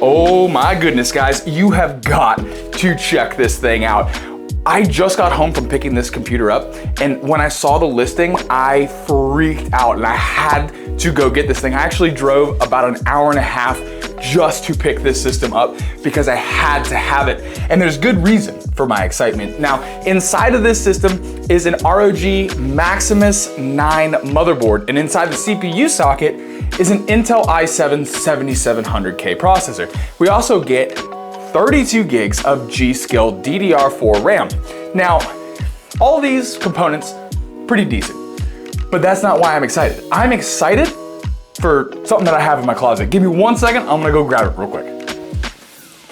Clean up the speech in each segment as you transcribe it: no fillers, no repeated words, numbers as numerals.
Oh my goodness, guys, you have got to check this thing out. I just got home from picking this computer up, and when I saw the listing, I freaked out and I had to go get this thing. I actually drove about an hour and a half just to pick this system up because I had to have it. And there's good reason for my excitement. Now, inside of this system is an ROG Maximus 9 motherboard, and inside the CPU socket is an Intel i7 7700K processor. We also get 32 gigs of Gskill DDR4 RAM. Now, all these components, pretty decent, but that's not why I'm excited. I'm excited for something that I have in my closet. Give me 1 second, I'm gonna go grab it real quick.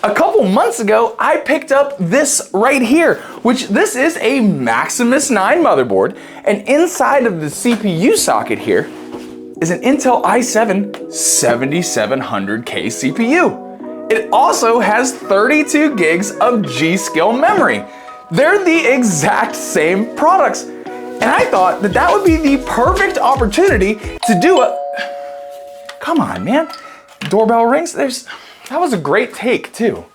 A couple months ago, I picked up this right here, which this is a Maximus 9 motherboard, and inside of the CPU socket here is an Intel i7 7700K CPU. It also has 32 gigs of Gskill memory. They're the exact same products. And I thought that that would be the perfect opportunity to do a... Come on, man. Doorbell rings. That was a great take, too.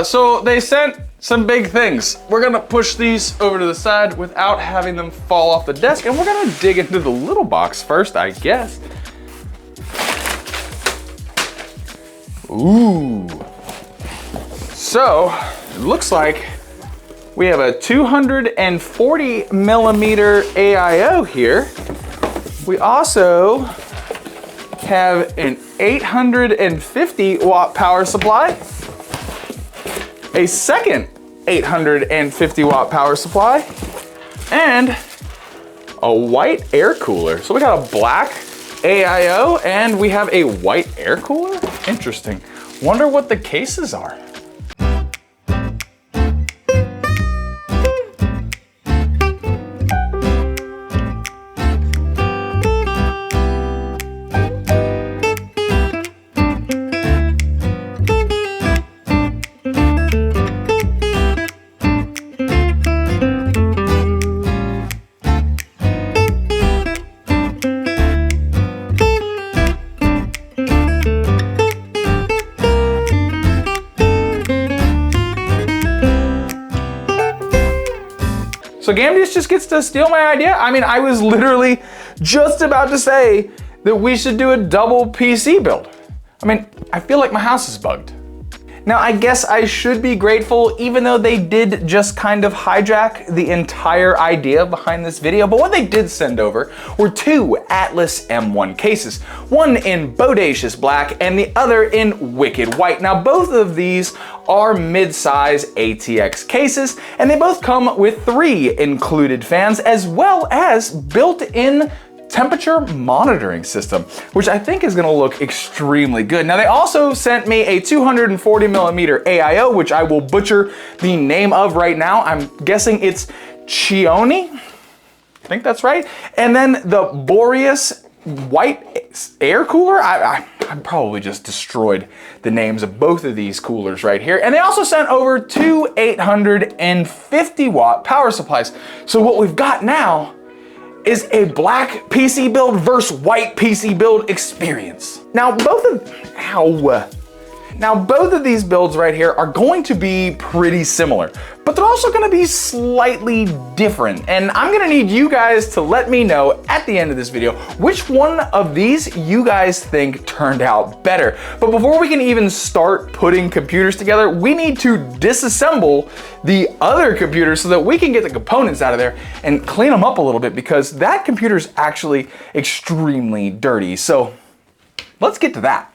So they sent some big things. We're gonna push these over to the side without having them fall off the desk, and we're gonna dig into the little box first, I guess. Ooh. So, it looks like we have a 240 millimeter AIO here. We also have an 850 watt power supply, a second 850 watt power supply, and a white air cooler. So we got a black AIO and we have a white air cooler? Interesting. Wonder what the cases are. So Gamdias just gets to steal my idea? I mean, I was literally just about to say that we should do a double PC build. I mean, I feel like my house is bugged. Now, I guess I should be grateful, even though they did just kind of hijack the entire idea behind this video, but what they did send over were two Atlas M1 cases, one in bodacious black and the other in wicked white. Now, both of these are mid-size ATX cases, and they both come with 3 included fans, as well as built-in temperature monitoring system, which I think is gonna look extremely good. Now, they also sent me a 240 millimeter AIO, which I will butcher the name of right now. I'm guessing it's Chione. I think that's right. And then the Boreas white air cooler. I probably just destroyed the names of both of these coolers right here. And they also sent over 2 850 watt power supplies. So what we've got now is a black PC build versus white PC build experience. Now both of these builds right here are going to be pretty similar, but they're also gonna be slightly different. And I'm gonna need you guys to let me know at the end of this video which one of these you guys think turned out better. But before we can even start putting computers together, we need to disassemble the other computer so that we can get the components out of there and clean them up a little bit, because that computer is actually extremely dirty. So let's get to that.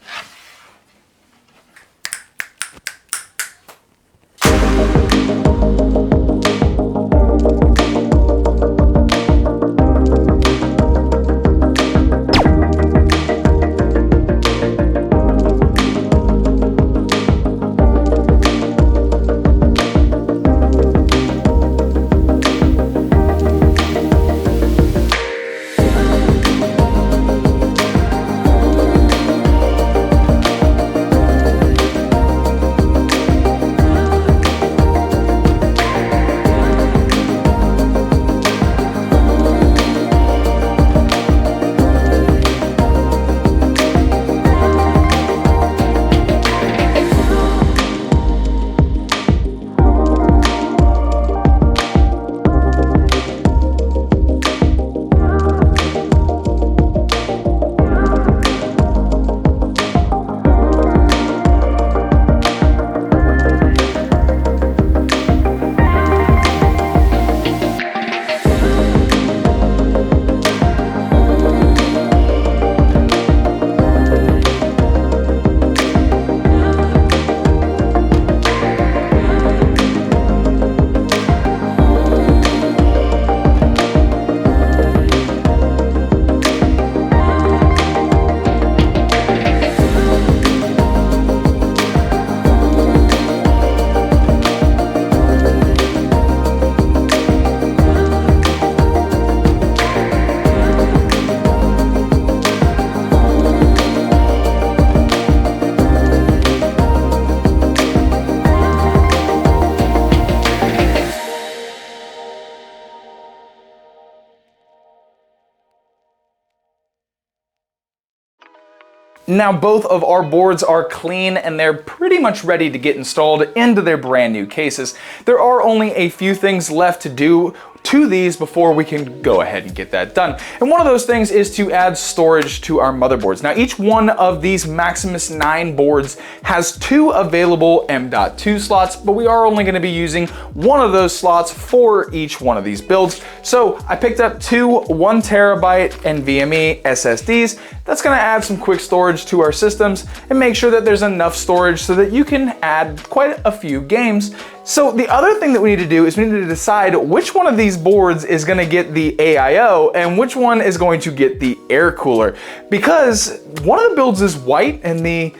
Now both of our boards are clean and they're pretty much ready to get installed into their brand new cases. There are only a few things left to do to these before we can go ahead and get that done. And one of those things is to add storage to our motherboards. Now each one of these Maximus 9 boards has 2 available M.2 slots, but we are only going to be using one of those slots for each one of these builds. So I picked up 2 1 terabyte NVMe SSDs. That's going to add some quick storage to our systems and make sure that there's enough storage so that you can add quite a few games. So the other thing that we need to do is we need to decide which one of these boards is going to get the AIO and which one is going to get the air cooler, because one of the builds is white and the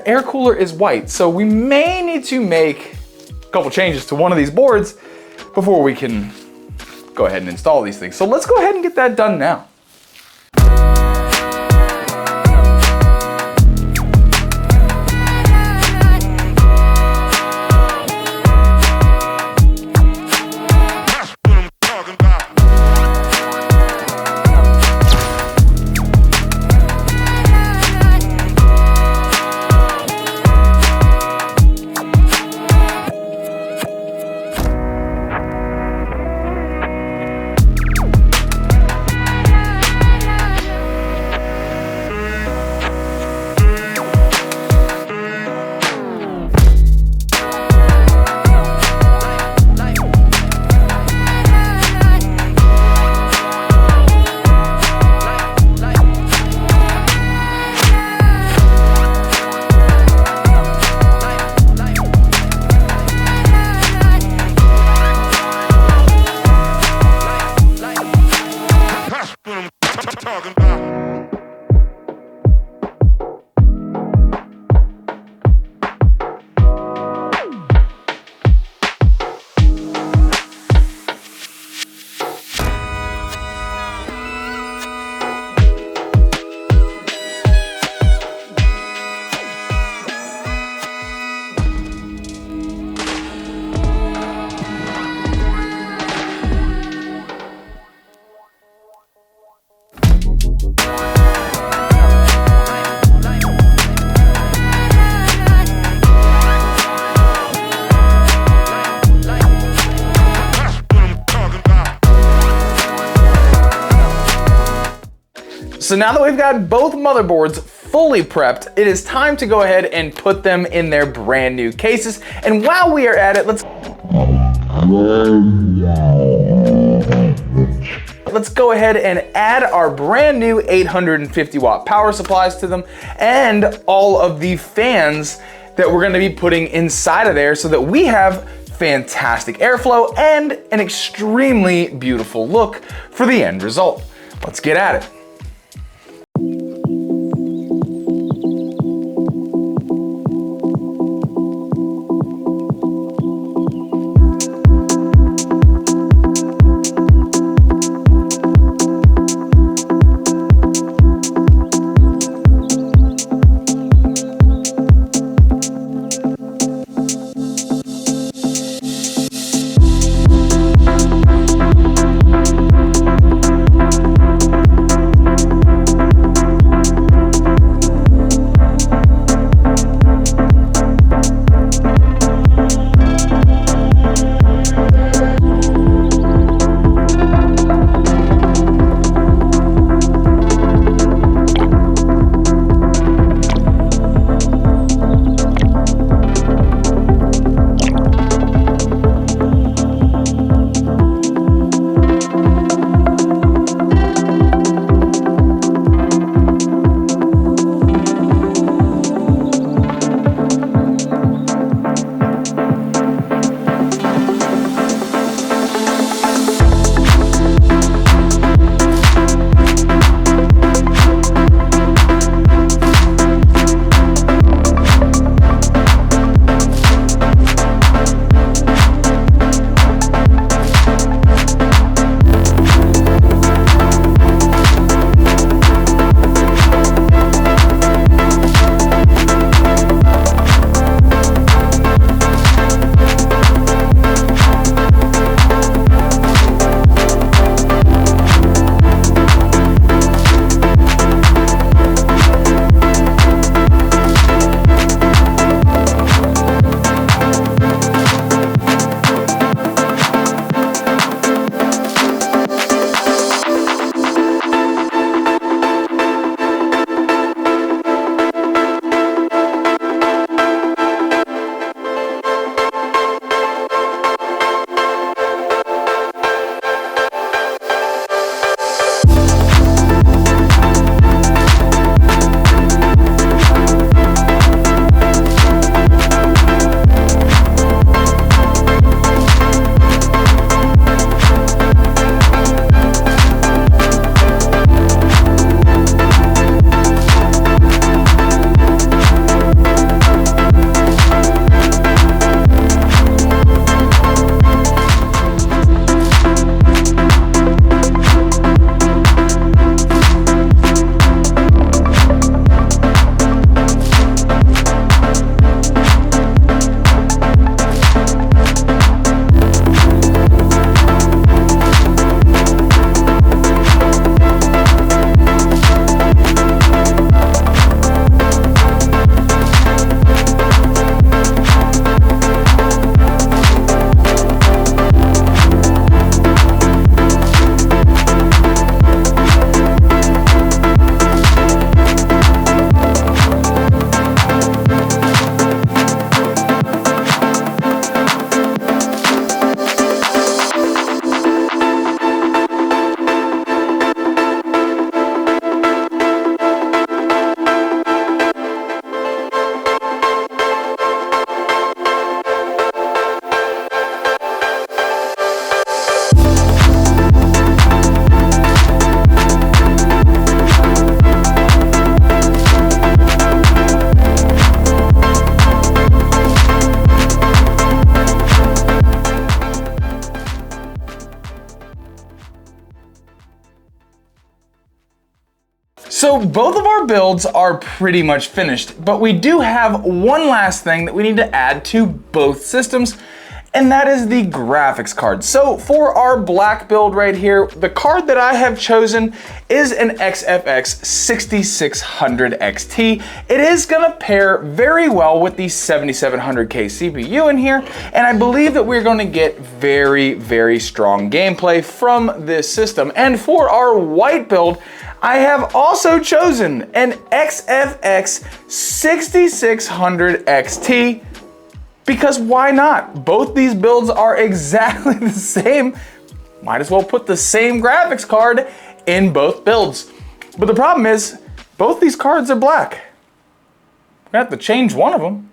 air cooler is white. So we may need to make a couple changes to one of these boards before we can go ahead and install these things. So let's go ahead and get that done now. So now that we've got both motherboards fully prepped, it is time to go ahead and put them in their brand new cases. And while we are at it, let's go ahead and add our brand new 850 watt power supplies to them and all of the fans that we're gonna be putting inside of there so that we have fantastic airflow and an extremely beautiful look for the end result. Let's get at it. So both of our builds are pretty much finished, but we do have one last thing that we need to add to both systems, and that is the graphics card. So for our black build right here, the card that I have chosen is an XFX 6600 XT. It is gonna pair very well with the 7700K CPU in here, and I believe that we're gonna get very, very strong gameplay from this system. And for our white build, I have also chosen an XFX 6600 XT, because why not? Both these builds are exactly the same. Might as well put the same graphics card in both builds. But the problem is, both these cards are black. We're gonna have to change one of them.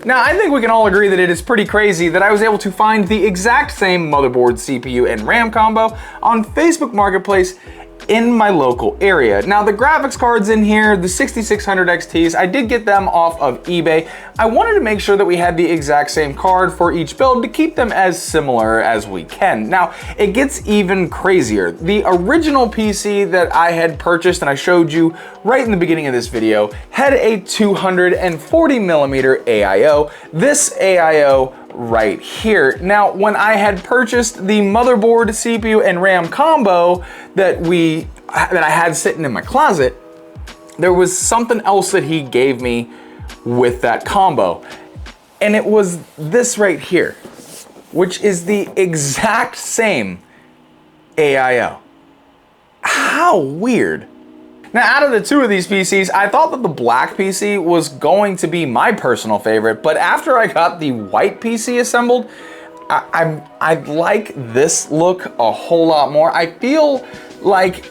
Now, I think we can all agree that it is pretty crazy that I was able to find the exact same motherboard, CPU, and RAM combo on Facebook Marketplace in my local area. Now the graphics cards in here, the 6600 XTs, I did get them off of eBay. I wanted to make sure that we had the exact same card for each build to keep them as similar as we can. Now, it gets even crazier. The original PC that I had purchased and I showed you right in the beginning of this video had a 240 millimeter AIO. This AIO right here. Now, when I had purchased the motherboard, CPU, and RAM combo that I had sitting in my closet, there was something else that he gave me with that combo. And it was this right here, which is the exact same AIO. How weird. Now, out of the two of these PCs, I thought that the black PC was going to be my personal favorite, but after I got the white PC assembled, I like this look a whole lot more. I feel like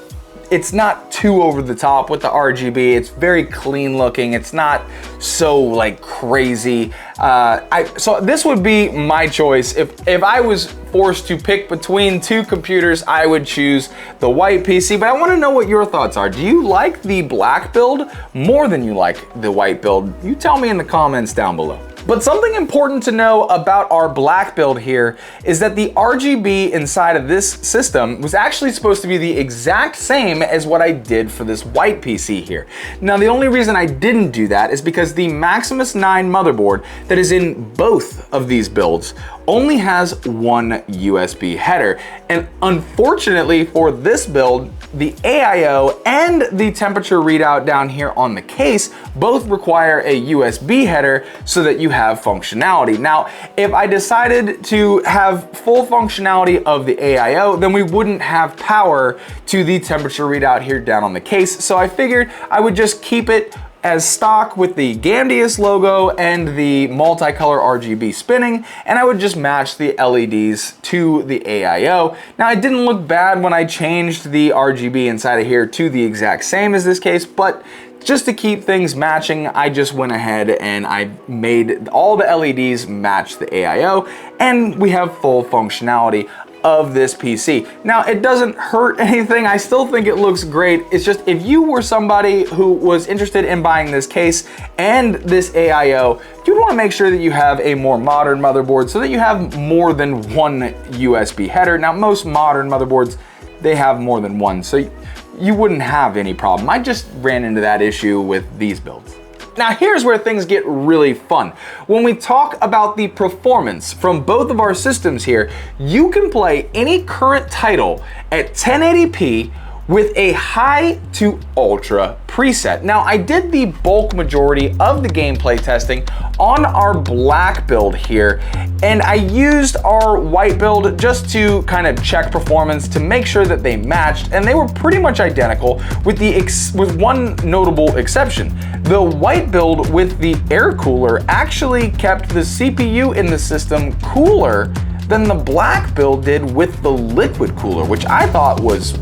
it's not too over the top with the RGB. It's very clean looking. It's not so like crazy. So this would be my choice. If I was forced to pick between two computers, I would choose the white PC, but I want to know what your thoughts are. Do you like the black build more than you like the white build? You tell me in the comments down below. But something important to know about our black build here is that the RGB inside of this system was actually supposed to be the exact same as what I did for this white PC here. Now, the only reason I didn't do that is because the Maximus 9 motherboard that is in both of these builds only has one USB header. And unfortunately for this build, the AIO and the temperature readout down here on the case both require a USB header so that you have functionality. Now, if I decided to have full functionality of the AIO, then we wouldn't have power to the temperature readout here down on the case. So I figured I would just keep it as stock with the Gamdias logo and the multicolor RGB spinning, and I would just match the LEDs to the AIO. Now, it didn't look bad when I changed the RGB inside of here to the exact same as this case, but just to keep things matching, I just went ahead and I made all the LEDs match the AIO, and we have full functionality of this PC. Now, it doesn't hurt anything. I still think it looks great. It's just, if you were somebody who was interested in buying this case and this AIO, you'd want to make sure that you have a more modern motherboard so that you have more than one USB header. Now, most modern motherboards, they have more than one, so you wouldn't have any problem. I just ran into that issue with these builds. Now, here's where things get really fun. When we talk about the performance from both of our systems here, you can play any current title at 1080p with a high to ultra preset. Now, I did the bulk majority of the gameplay testing on our black build here, and I used our white build just to kind of check performance to make sure that they matched, and they were pretty much identical with one notable exception. The white build with the air cooler actually kept the CPU in the system cooler than the black build did with the liquid cooler, which I thought was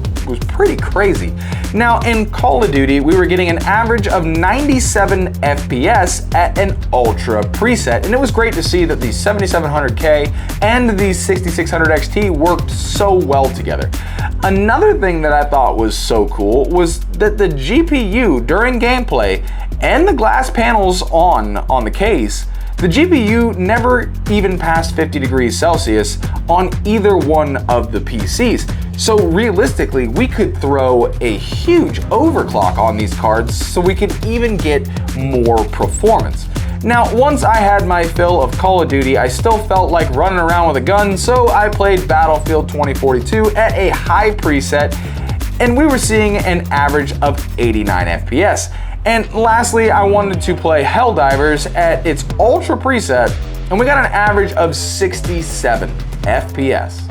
pretty crazy. Now, in Call of Duty, we were getting an average of 97 FPS at an ultra preset, and it was great to see that the 7700K and the 6600 XT worked so well together. Another thing that I thought was so cool was that the GPU during gameplay and the glass panels on the case, the GPU never even passed 50 degrees Celsius on either one of the PCs. So realistically, we could throw a huge overclock on these cards so we could even get more performance. Now, once I had my fill of Call of Duty, I still felt like running around with a gun, so I played Battlefield 2042 at a high preset, and we were seeing an average of 89 FPS. And lastly, I wanted to play Helldivers at its ultra preset, and we got an average of 67 FPS.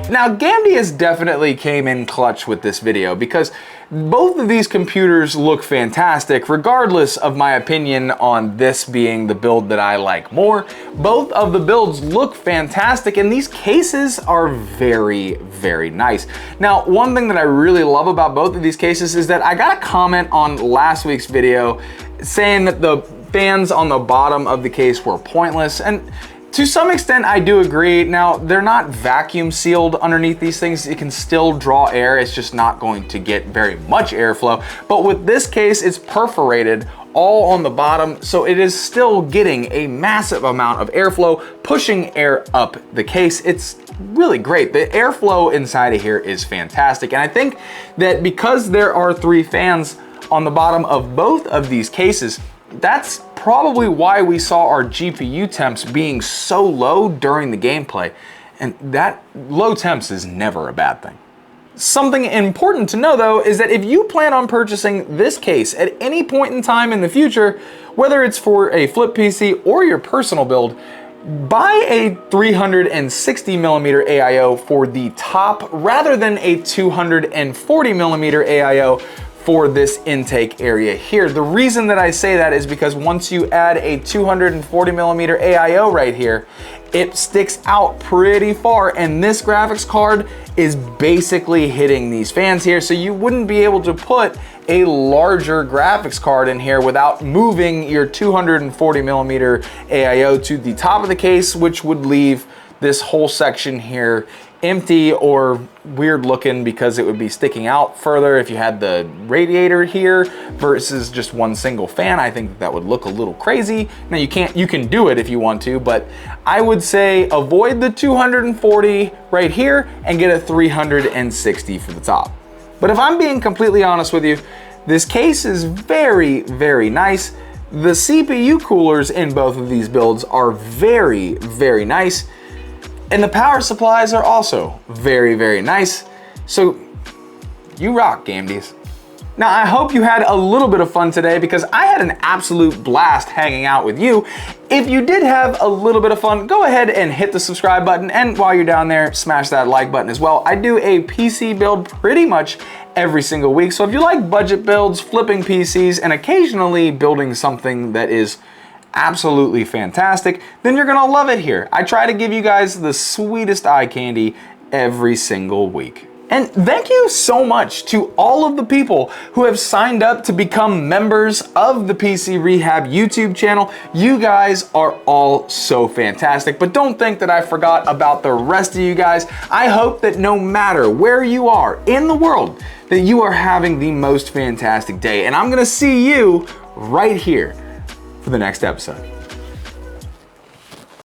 Now, Gamdias definitely came in clutch with this video because both of these computers look fantastic, regardless of my opinion on this being the build that I like more. Both of the builds look fantastic, and these cases are very, very nice. Now, one thing that I really love about both of these cases is that I got a comment on last week's video saying that the fans on the bottom of the case were pointless, and To some extent, I do agree. Now, they're not vacuum sealed underneath these things. It can still draw air. It's just not going to get very much airflow. But with this case, it's perforated all on the bottom, so it is still getting a massive amount of airflow, pushing air up the case. It's really great. The airflow inside of here is fantastic. And I think that because there are 3 fans on the bottom of both of these cases, that's probably why we saw our GPU temps being so low during the gameplay. And that low temps is never a bad thing. Something important to know though is that if you plan on purchasing this case at any point in time in the future, whether it's for a flip PC or your personal build, buy a 360mm AIO for the top rather than a 240mm AIO for this intake area here. The reason that I say that is because once you add a 240mm AIO right here, it sticks out pretty far, and this graphics card is basically hitting these fans here, so you wouldn't be able to put a larger graphics card in here without moving your 240mm AIO to the top of the case, which would leave this whole section here empty or weird looking because it would be sticking out further if you had the radiator here versus just one single fan. I think that would look a little crazy. Now you can do it if you want to, but I would say avoid the 240 right here and get a 360 for the top. But if I'm being completely honest with you, this case is very, very nice. The CPU coolers in both of these builds are very, very nice. And the power supplies are also very, very nice. So you rock, Gamdias. Now, I hope you had a little bit of fun today because I had an absolute blast hanging out with you. If you did have a little bit of fun, go ahead and hit the subscribe button. And while you're down there, smash that like button as well. I do a PC build pretty much every single week. So if you like budget builds, flipping PCs, and occasionally building something that is absolutely fantastic, then you're gonna love it here. I try to give you guys the sweetest eye candy every single week. And thank you so much to all of the people who have signed up to become members of the PC Rehab YouTube channel. You guys are all so fantastic, but don't think that I forgot about the rest of you guys. I hope that no matter where you are in the world, that you are having the most fantastic day. And I'm gonna see you right here for the next episode.